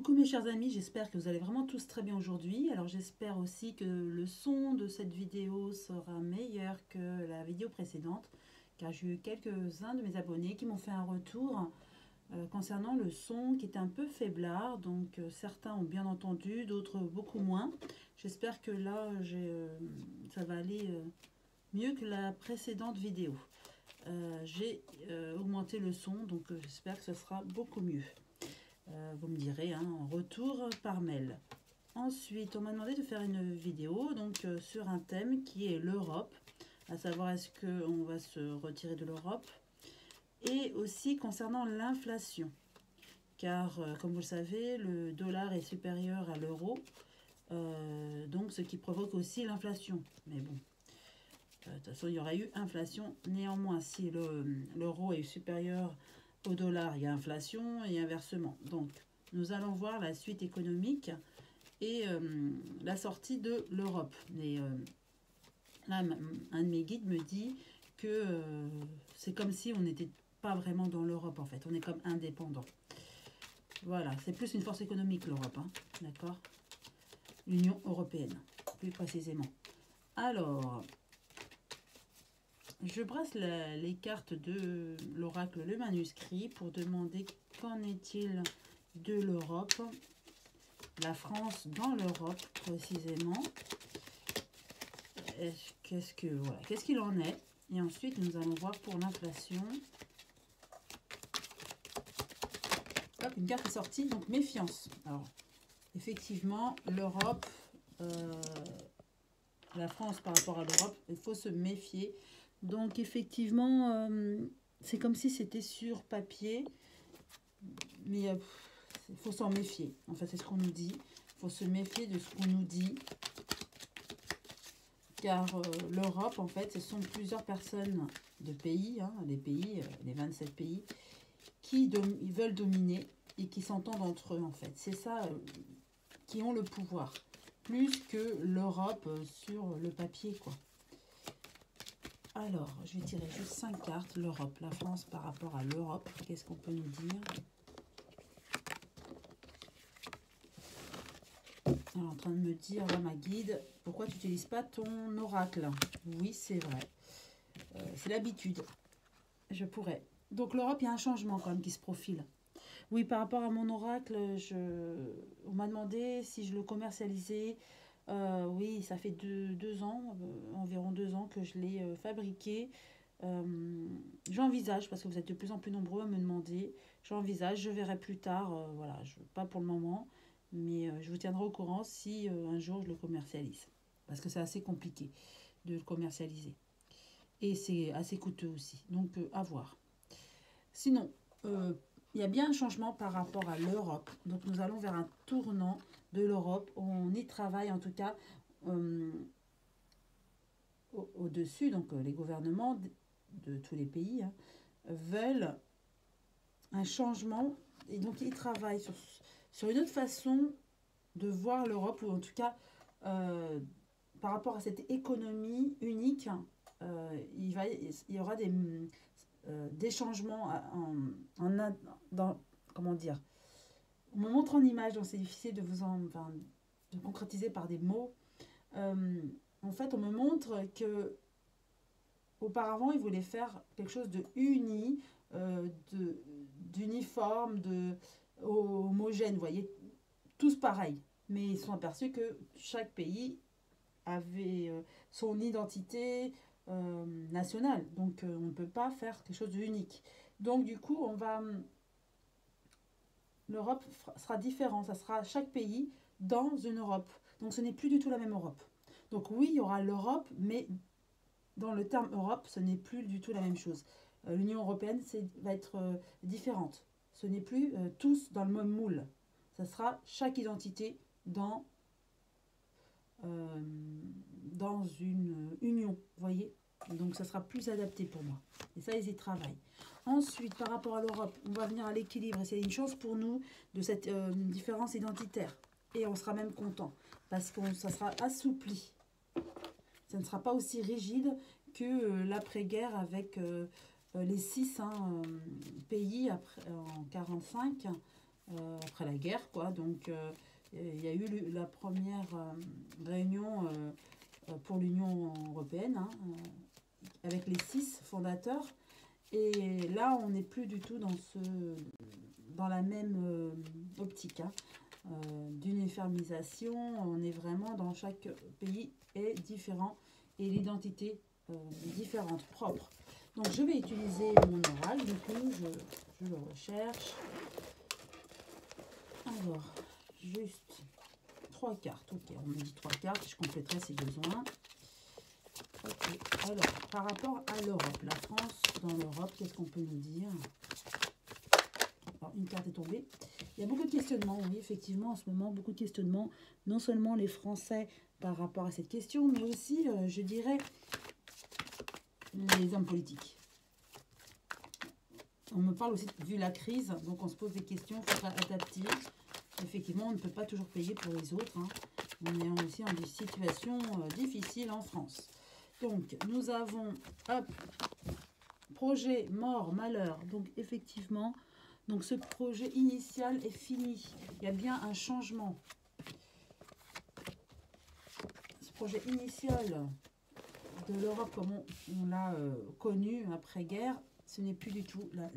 Coucou mes chers amis, j'espère que vous allez vraiment tous très bien aujourd'hui. Alors j'espère aussi que le son de cette vidéo sera meilleur que la vidéo précédente, car j'ai eu quelques-uns de mes abonnés qui m'ont fait un retour concernant le son qui était un peu faiblard. Donc certains ont bien entendu, d'autres beaucoup moins. J'espère que là ça va aller mieux que la précédente vidéo. J'ai augmenté le son, donc j'espère que ce sera beaucoup mieux. Vous me direz en retour par mail. Ensuite, on m'a demandé de faire une vidéo donc sur un thème qui est l'Europe, à savoir est-ce qu'on va se retirer de l'Europe, et aussi concernant l'inflation, car comme vous le savez, le dollar est supérieur à l'euro, donc ce qui provoque aussi l'inflation. Mais bon, de toute façon, il y aurait eu inflation néanmoins si l'euro est supérieur au dollar, il y a inflation et inversement. Donc, nous allons voir la suite économique et la sortie de l'Europe. Mais là, un de mes guides me dit que c'est comme si on n'était pas vraiment dans l'Europe en fait. On est comme indépendant. Voilà, c'est plus une force économique l'Europe, hein, d'accord? L'Union européenne, plus précisément. Alors, je brasse les cartes de l'oracle, le manuscrit, pour demander qu'en est-il de l'Europe, la France dans l'Europe précisément. Qu'est-ce qu'il en est? Et ensuite, nous allons voir pour l'inflation. Hop, une carte est sortie, donc méfiance. Alors, effectivement, l'Europe, la France par rapport à l'Europe, il faut se méfier. Donc effectivement, c'est comme si c'était sur papier, mais il faut s'en méfier. En fait, c'est ce qu'on nous dit. Il faut se méfier de ce qu'on nous dit. Car l'Europe, en fait, ce sont plusieurs personnes de pays, les 27 pays, qui ils veulent dominer et qui s'entendent entre eux, en fait. C'est ça qui ont le pouvoir, plus que l'Europe sur le papier, quoi. Alors, je vais tirer juste 5 cartes. L'Europe, la France par rapport à l'Europe. Qu'est-ce qu'on peut nous dire? Alors, en train de me dire, là, ma guide, pourquoi tu n'utilises pas ton oracle? Oui, c'est vrai. C'est l'habitude. Je pourrais. Donc, l'Europe, il y a un changement quand même qui se profile. Oui, par rapport à mon oracle, on m'a demandé si je le commercialisais. Oui, ça fait deux ans, environ 2 ans que je l'ai fabriqué. J'envisage, parce que vous êtes de plus en plus nombreux à me demander, j'envisage, je verrai plus tard, voilà, pas pour le moment, mais je vous tiendrai au courant si un jour je le commercialise. Parce que c'est assez compliqué de le commercialiser. Et c'est assez coûteux aussi, donc à voir. Sinon, il y a bien un changement par rapport à l'Europe. Donc nous allons vers un tournant de l'Europe. On y travaille en tout cas au-dessus. Donc les gouvernements de tous les pays veulent un changement. Et donc ils travaillent sur une autre façon de voir l'Europe, ou en tout cas par rapport à cette économie unique, il y aura des changements comment dire, on me montre en image, donc c'est difficile de de concrétiser par des mots. En fait, on me montre que auparavant, ils voulaient faire quelque chose de uni, d'uniforme, homogène, vous voyez, tous pareils. Mais ils se sont aperçus que chaque pays avait son identité nationale. Donc, on ne peut pas faire quelque chose d'unique. Donc, du coup, l'Europe sera différente. Ça sera chaque pays dans une Europe. Donc, ce n'est plus du tout la même Europe. Donc, oui, il y aura l'Europe, mais dans le terme Europe, ce n'est plus du tout la même chose. L'Union européenne va être différente. Ce n'est plus tous dans le même moule. Ça sera chaque identité dans une union, vous voyez. Donc ça sera plus adapté pour moi. Et ça, ils y travaillent. Ensuite, par rapport à l'Europe, on va venir à l'équilibre. Et c'est une chance pour nous de cette différence identitaire. Et on sera même content. Parce que ça sera assoupli. Ça ne sera pas aussi rigide que l'après-guerre avec les 6 pays en 1945, après la la guerre, quoi. Donc, il y a eu la première réunion pour l'Union européenne, hein, avec les 6 fondateurs. Et là, on n'est plus du tout dans la même optique, hein, d'uniformisation. On est vraiment dans chaque pays est différent et l'identité différente, propre. Donc, je vais utiliser mon oral. Du coup, je le recherche. Alors, juste 3 cartes. Ok, on me dit 3 cartes. Je compléterai si besoin. Ok, alors, par rapport à l'Europe, la France dans l'Europe, qu'est-ce qu'on peut nous dire? Alors, une carte est tombée. Il y a beaucoup de questionnements, oui, effectivement, en ce moment, beaucoup de questionnements. Non seulement les Français par rapport à cette question, mais aussi, je dirais, les hommes politiques. On me parle aussi, vu la crise, donc on se pose des questions, il faudra adapter. Effectivement, on ne peut pas toujours payer pour les autres, hein. On est aussi en des situations difficiles en France. Donc, nous avons, hop, projet, mort, malheur. Donc, effectivement, donc ce projet initial est fini. Il y a bien un changement. Ce projet initial de l'Europe, comme on l'a connu après-guerre, ce n'est plus du tout la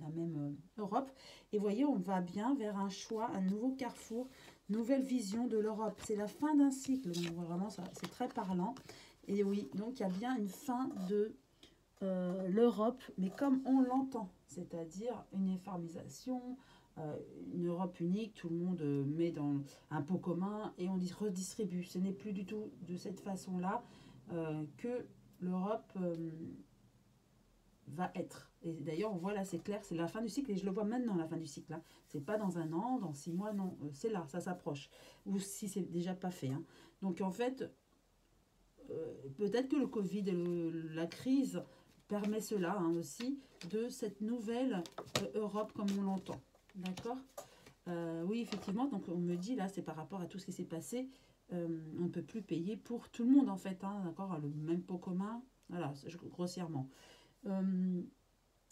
même Europe. Et vous voyez, on va bien vers un choix, un nouveau carrefour, nouvelle vision de l'Europe. C'est la fin d'un cycle, donc vraiment, c'est très parlant. Et oui, donc il y a bien une fin de l'Europe, mais comme on l'entend, c'est-à-dire une uniformisation, une Europe unique, tout le monde met dans un pot commun et on redistribue. Ce n'est plus du tout de cette façon-là que l'Europe va être. Et d'ailleurs, on voit là, c'est clair, c'est la fin du cycle, et je le vois maintenant, la fin du cycle. Hein. C'est pas dans un an, dans 6 mois, non, c'est là, ça s'approche. Ou si c'est déjà pas fait. Hein. Donc en fait, peut-être que le Covid et la crise permet cela hein, aussi, de cette nouvelle Europe comme on l'entend. D'accord oui, effectivement, donc on me dit là, c'est par rapport à tout ce qui s'est passé, on ne peut plus payer pour tout le monde en fait, hein, d'accord, le même pot commun, voilà, grossièrement.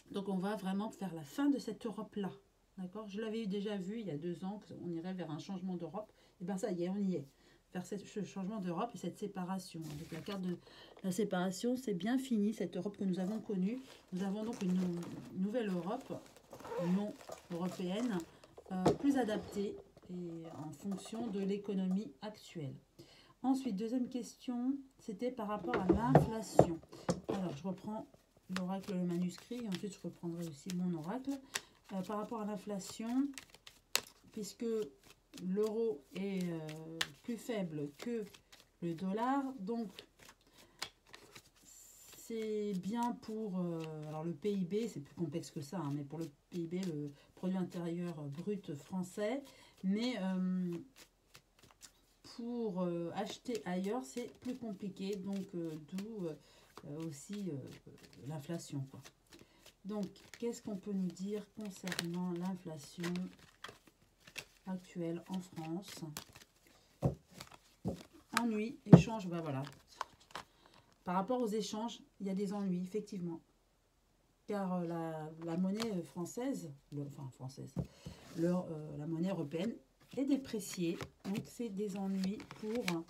Donc on va vraiment faire la fin de cette Europe-là, d'accord. Je l'avais déjà vu il y a 2 ans, qu'on irait vers un changement d'Europe, et bien ça y est, on y est, vers ce changement d'Europe et cette séparation. Avec la carte de la séparation, c'est bien fini, cette Europe que nous avons connue. Nous avons donc une nouvelle Europe, non européenne, plus adaptée et en fonction de l'économie actuelle. Ensuite, deuxième question, c'était par rapport à l'inflation. Alors, je reprends l'oracle, le manuscrit, et ensuite je reprendrai aussi mon oracle. Par rapport à l'inflation, puisque l'euro est plus faible que le dollar, donc c'est bien pour alors le PIB, c'est plus complexe que ça, hein, mais pour le PIB, le produit intérieur brut français, mais pour acheter ailleurs, c'est plus compliqué, donc d'où aussi l'inflation, quoi. Donc, qu'est-ce qu'on peut nous dire concernant l'inflation actuelle en France? Ennui, échange, ben voilà. Par rapport aux échanges, il y a des ennuis, effectivement. Car la monnaie française, la monnaie européenne est dépréciée. Donc, c'est des ennuis pour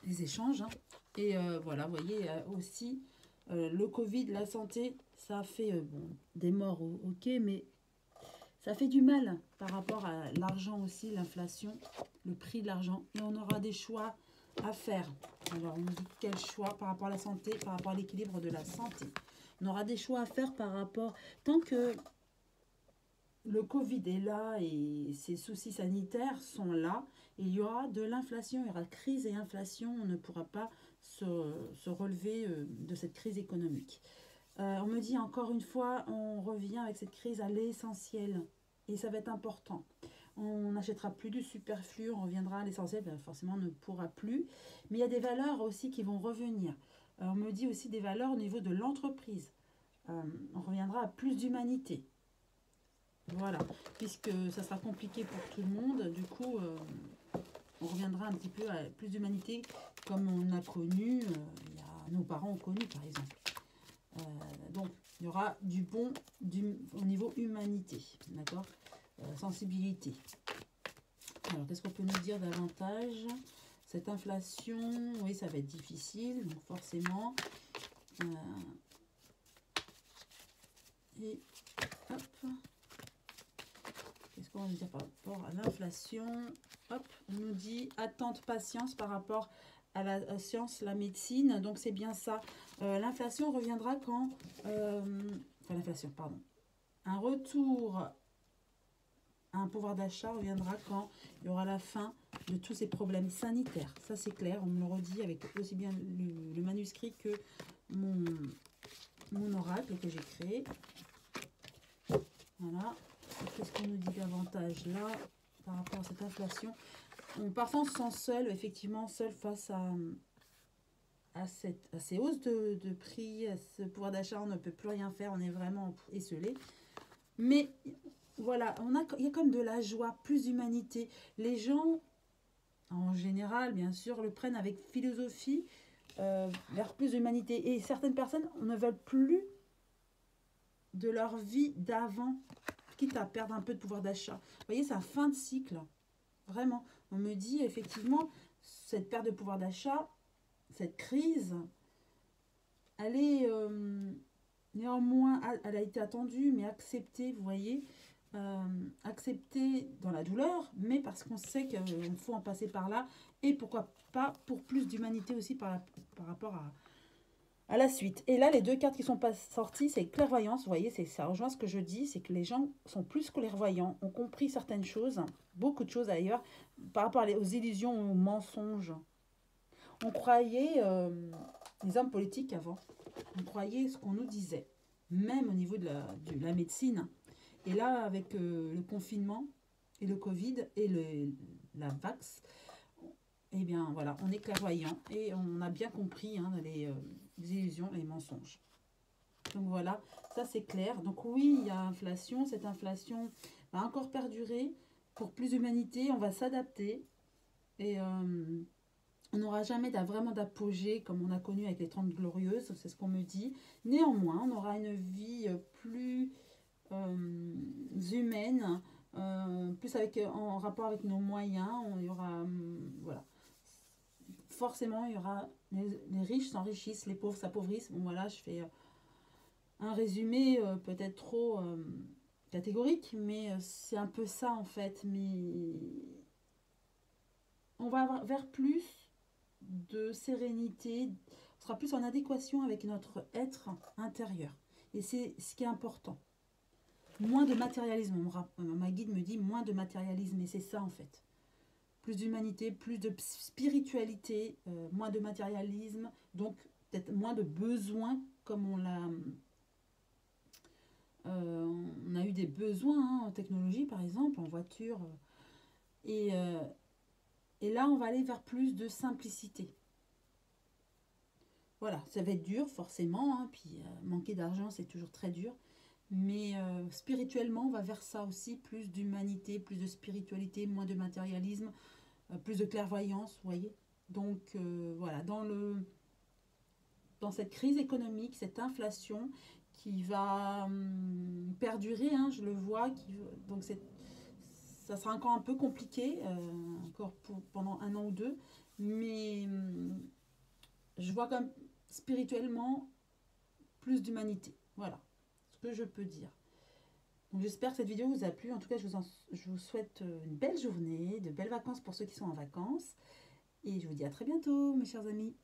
les échanges. Hein. Et voilà, vous voyez, aussi, le Covid, la santé, ça a fait bon, des morts, ok, mais ça fait du mal par rapport à l'argent aussi, l'inflation, le prix de l'argent. Et on aura des choix à faire. Alors, on nous dit quel choix par rapport à la santé, par rapport à l'équilibre de la santé. On aura des choix à faire par rapport... Tant que le Covid est là et ces soucis sanitaires sont là, il y aura de l'inflation, il y aura crise et inflation. On ne pourra pas se relever de cette crise économique. On me dit encore une fois, on revient avec cette crise à l'essentiel. Et ça va être important. On n'achètera plus du superflu, on reviendra à l'essentiel, ben forcément on ne pourra plus. Mais il y a des valeurs aussi qui vont revenir. On me dit aussi des valeurs au niveau de l'entreprise. On reviendra à plus d'humanité. Voilà, puisque ça sera compliqué pour tout le monde, du coup on reviendra un petit peu à plus d'humanité comme on a connu, nos parents ont connu par exemple. Donc Il y aura du bon au niveau humanité, d'accord, sensibilité. Alors, qu'est-ce qu'on peut nous dire davantage? Cette inflation, oui, ça va être difficile, donc forcément. Et hop. Qu'est-ce qu'on va nous dire par rapport à l'inflation? Hop, on nous dit attente, patience par rapport à la science, la médecine. Donc, c'est bien ça. L'inflation reviendra quand... enfin, l'inflation, pardon. Un retour un pouvoir d'achat reviendra quand il y aura la fin de tous ces problèmes sanitaires. Ça, c'est clair. On me le redit avec aussi bien le manuscrit que mon oracle que j'ai créé. Voilà. Qu'est-ce qu'on nous dit davantage là par rapport à cette inflation? Parfois, on se sent seul, effectivement, seul face à ces hausses de prix, à ce pouvoir d'achat. On ne peut plus rien faire. On est vraiment esselé. Mais... voilà, il y a comme de la joie, plus d'humanité. Les gens, en général, bien sûr, le prennent avec philosophie vers plus d'humanité. Et certaines personnes ne veulent plus de leur vie d'avant, quitte à perdre un peu de pouvoir d'achat. Vous voyez, c'est un fin de cycle. Vraiment. On me dit, effectivement, cette perte de pouvoir d'achat, cette crise, elle est néanmoins, elle a été attendue, mais acceptée, vous voyez. Accepter dans la douleur, mais parce qu'on sait qu'il faut en passer par là, et pourquoi pas pour plus d'humanité aussi par rapport à la suite. Et là, les deux cartes qui sont pas sorties, c'est clairvoyance, vous voyez, ça rejoint ce que je dis, c'est que les gens sont plus clairvoyants, ont compris certaines choses, beaucoup de choses d'ailleurs, par rapport aux illusions, aux mensonges. On croyait, les hommes politiques avant, on croyait ce qu'on nous disait, même au niveau de la médecine. Et là, avec le confinement et le Covid et la Vax, eh bien voilà, on est clairvoyant et on a bien compris les illusions et les mensonges. Donc voilà, ça c'est clair. Donc oui, il y a inflation. Cette inflation va encore perdurer. Pour plus d'humanité, on va s'adapter. Et on n'aura jamais vraiment d'apogée comme on a connu avec les 30 Glorieuses, c'est ce qu'on me dit. Néanmoins, on aura une vie plus... humaines, plus en rapport avec nos moyens. Il y aura, voilà, forcément, il y aura les riches s'enrichissent, les pauvres s'appauvrissent. Bon, voilà, je fais un résumé peut-être trop catégorique, mais c'est un peu ça en fait. Mais on va avoir vers plus de sérénité, on sera plus en adéquation avec notre être intérieur. Et c'est ce qui est important. Moins de matérialisme. Ma guide me dit moins de matérialisme. Et c'est ça en fait. Plus d'humanité, plus de spiritualité, moins de matérialisme. Donc peut-être moins de besoins comme on a eu des besoins en technologie par exemple, en voiture. Et là on va aller vers plus de simplicité. Voilà, ça va être dur forcément. Puis manquer d'argent c'est toujours très dur. Mais spirituellement, on va vers ça aussi, plus d'humanité, plus de spiritualité, moins de matérialisme, plus de clairvoyance, vous voyez. Donc voilà, dans cette crise économique, cette inflation qui va perdurer, je le vois, donc ça sera encore un peu compliqué, encore pendant 1 an ou 2, mais je vois comme spirituellement plus d'humanité, voilà. Que je peux dire. Donc j'espère que cette vidéo vous a plu. En tout cas, je vous souhaite une belle journée, de belles vacances pour ceux qui sont en vacances. Et je vous dis à très bientôt, mes chers amis.